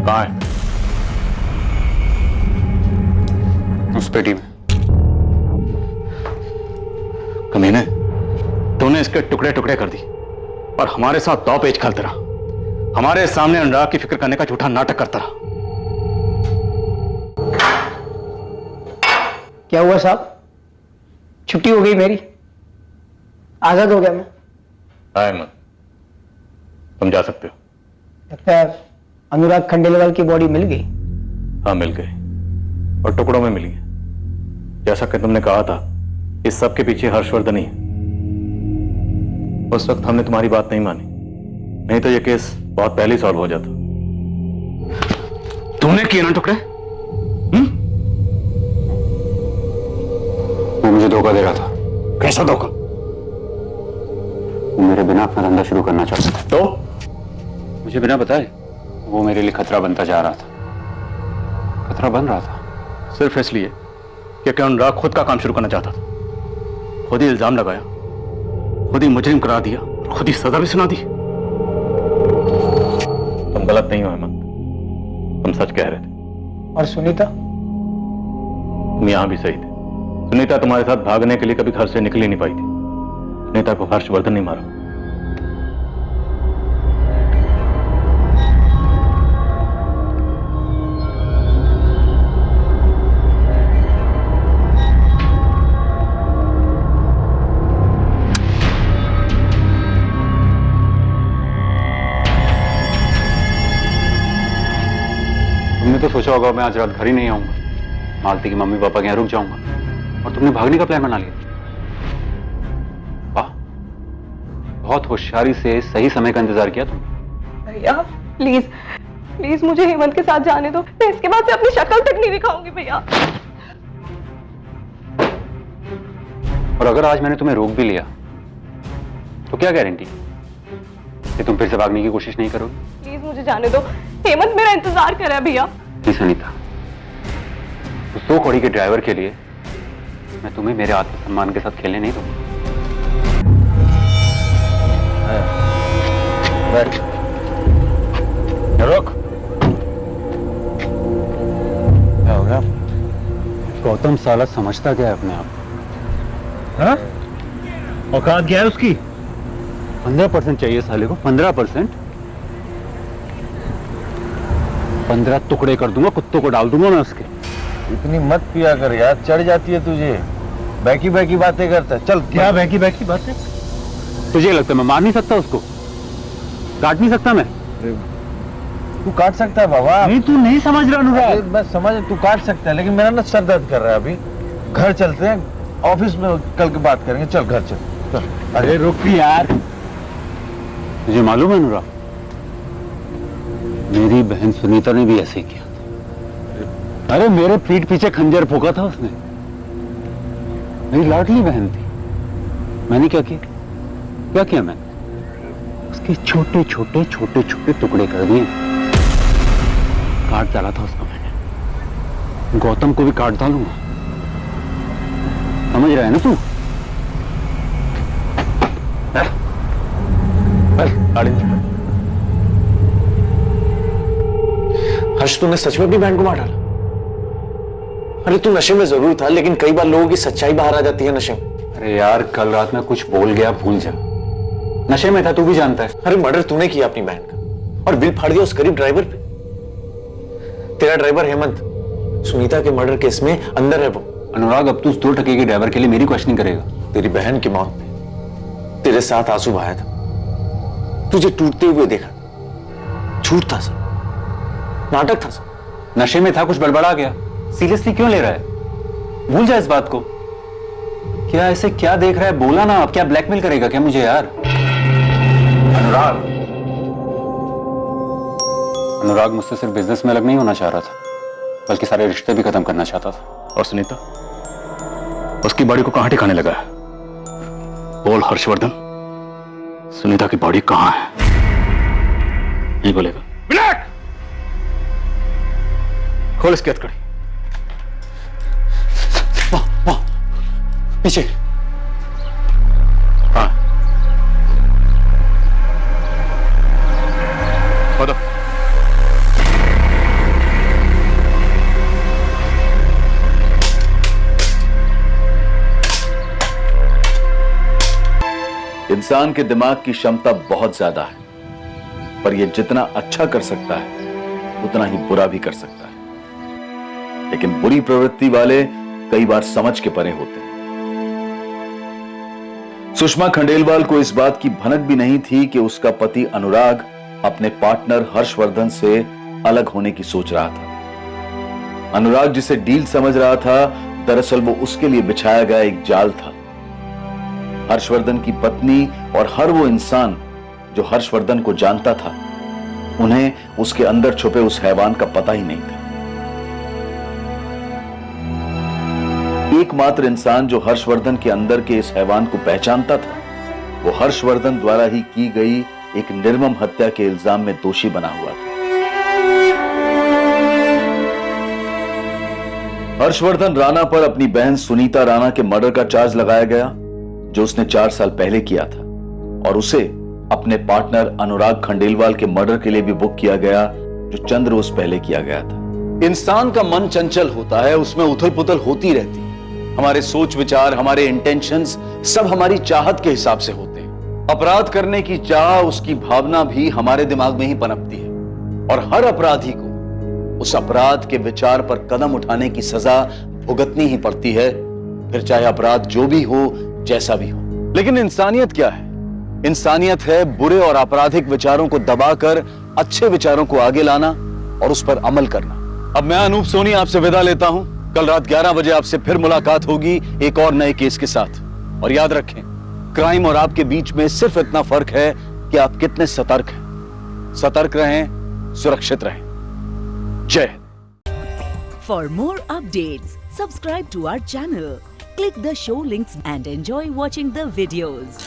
कहाँ है? उस पेटी में। कमीने, तूने इसके टुकड़े टुकड़े कर दी और हमारे साथ दौ पेच खेलते रहा। हमारे सामने अनुराग की फिक्र करने का झूठा नाटक करता रहा। क्या हुआ साहब? छुट्टी हो गई मेरी, आजाद हो गया मैं। अहमद, तुम जा सकते हो। लगता है अनुराग खंडेलवाल की बॉडी मिल गई। हाँ, मिल गई और टुकड़ों में मिली है। जैसा कि तुमने कहा था, इस सब के पीछे हर्षवर्धन ही है। उस वक्त हमने तुम्हारी बात नहीं मानी, नहीं तो यह केस बहुत पहले सॉल्व हो जाता। तुमने किए ना टुकड़े? वो मुझे धोखा दे रहा था। कैसा धोखा? वो मेरे बिना अपना धंधा शुरू करना चाहता था। तो मुझे बिना बताए वो मेरे लिए खतरा बनता जा रहा था। खतरा बन रहा था सिर्फ इसलिए कि अनुराग खुद का काम शुरू करना चाहता था। खुद ही इल्जाम लगाया, खुद ही मुजरिम करा दिया, खुद ही सजा भी सुना दी। तुम गलत नहीं हो अहमद, तुम सच कह रहे थे। और सुनीता? तुम यहां भी सही थे। सुनीता तुम्हारे साथ भागने के लिए कभी घर से निकल ही नहीं पाई थी। सुनीता को हर्षवर्धन नहीं मारा। तुमने तो सोचा होगा मैं आज रात घर ही नहीं आऊंगा, मालती की मम्मी पापा के यहाँ रुक जाऊंगा, और तुमने भागने का प्लान बना लिया। वाह, बहुत होशियारी से सही समय का इंतजार किया तुमने। भैया प्लीज प्लीज मुझे हेमंत के साथ जाने दो। मैं इसके बाद से अपनी शक्ल तक नहीं दिखाऊंगी भैया। और अगर आज मैंने तुम्हें रोक भी लिया तो क्या गारंटी कि तुम फिर से भागने की कोशिश नहीं करोगे? प्लीज मुझे जाने दो, हेमंत मेरा इंतजार कर रहा है भैया। नहीं सुनीता, उस 2 कौड़ी के ड्राइवर के लिए मैं तुम्हें मेरे आत्मसम्मान के साथ खेलने नहीं दूंगा। रुक। क्या हो गया? गौतम साला समझता क्या है अपने आप? हाँ? औकात क्या है उसकी? 15% चाहिए साले को। 15%? 15 टुकड़े कर दूंगा, कुत्तों को डाल दूंगा मैं उसके। इतनी मत पिया कर यार, चढ़ जाती है तुझे। बैकी बैकी बातें करता है। चल। क्या बैकी बैकी बातें? तुझे लगता है मैं मार नहीं सकता उसको? काट नहीं सकता मैं? तू काट सकता है बाबा। नहीं, तू नहीं समझ रहा अनुराग। मैं समझ, तू काट सकता है, लेकिन मेरा ना सर दर्द कर रहा है अभी। घर चलते हैं, ऑफिस में कल की बात करेंगे। चल घर चल। अरे रुक यार, मुझे मालूम है अनुराग, मेरी बहन सुनीता ने भी ऐसे ही किया था। अरे मेरे पीठ पीछे खंजर फूंका था उसने। मेरी लाडली बहन थी। मैंने क्या किया? क्या किया मैंने? उसके छोटे छोटे छोटे छोटे टुकड़े कर दिए, काट डाला था उसको मैंने। गौतम को भी काट डालूंगा, समझ रहा है ना तू? हर्ष, तूने सच में अपनी बहन को मार डाला? अरे तू नशे में जरूर था, लेकिन कई बार लोगों की सच्चाई बाहर आ जाती है नशे में। अरे यार, कल रात में कुछ बोल गया, भूल जा। नशे में था, तू भी जानता है। अरे मर्डर तूने किया अपनी बहन का और बिल फाड़ दिया उस गरीब ड्राइवर पे। तेरा ड्राइवर हेमंत सुनीता के मर्डर केस में अंदर है वो, अनुराग, अब तू उस 2 टके के ड्राइवर के लिए मेरी क्वेश्चनिंग करेगा? तेरी बहन की मौत में तेरे साथ आंसू बहाया था, तुझे टूटते हुए देखा, झूठ था सब, नाटक था सब। नशे में था, कुछ बड़बड़ा गया। सीरियसली क्यों ले रहा है? भूल जा इस बात को। क्या ऐसे क्या देख रहा है? बोला ना, अब क्या ब्लैकमेल करेगा क्या मुझे यार? अनुराग मुझसे सिर्फ बिजनेस में अलग नहीं होना चाह रहा था, बल्कि सारे रिश्ते भी खत्म करना चाहता था। और सुनीता, उसकी बॉडी को कहां ठिकाने लगा है? बोल हर्षवर्धन, सुनीता की बॉडी कहां है? नहीं बोलेगा? विनायक, खोल इसकी हथकड़ी। पीछे। हाँ, खोदो। इंसान के दिमाग की क्षमता बहुत ज्यादा है, पर यह जितना अच्छा कर सकता है उतना ही बुरा भी कर सकता है। लेकिन बुरी प्रवृत्ति वाले कई बार समझ के परे होते हैं। सुषमा खंडेलवाल को इस बात की भनक भी नहीं थी कि उसका पति अनुराग अपने पार्टनर हर्षवर्धन से अलग होने की सोच रहा था। अनुराग जिसे डील समझ रहा था, दरअसल वो उसके लिए बिछाया गया एक जाल था। हर्षवर्धन की पत्नी और हर वो इंसान जो हर्षवर्धन को जानता था, उन्हें उसके अंदर छुपे उस हैवान का पता ही नहीं था। एकमात्र इंसान जो हर्षवर्धन के अंदर के इस हैवान को पहचानता था, वो हर्षवर्धन द्वारा ही की गई एक निर्मम हत्या के इल्जाम में दोषी बना हुआ था। हर्षवर्धन राणा पर अपनी बहन सुनीता राणा के मर्डर का चार्ज लगाया गया, जो उसने 4 साल पहले किया था, और उसे अपने पार्टनर अनुराग खंडेलवाल के मर्डर के लिए भी बुक किया गया, जो चंद रोज पहले किया गया था। इंसान का मन चंचल होता है, उसमें उथल पुथल होती रहती है। हमारे सोच विचार, हमारे इंटेंशंस सब हमारी चाहत के हिसाब से होते हैं। अपराध करने की चाह, उसकी भावना भी हमारे दिमाग में ही पनपती है, और हर अपराधी को उस अपराध के विचार पर कदम उठाने की सजा भुगतनी ही पड़ती है, फिर चाहे अपराध जो भी हो, जैसा भी हो। लेकिन इंसानियत क्या है? इंसानियत है बुरे और आपराधिक विचारों को दबाकर अच्छे विचारों को आगे लाना और उस पर अमल करना। अब मैं अनूप सोनी आपसे विदा लेता हूं। कल रात 11 बजे आपसे फिर मुलाकात होगी एक और नए केस के साथ। और याद रखें, क्राइम और आपके बीच में सिर्फ इतना फर्क है कि आप कितने सतर्क हैं। सतर्क रहें, सुरक्षित रहें। जय Hind. For more updates, subscribe to our channel, click the show links and enjoy watching the videos.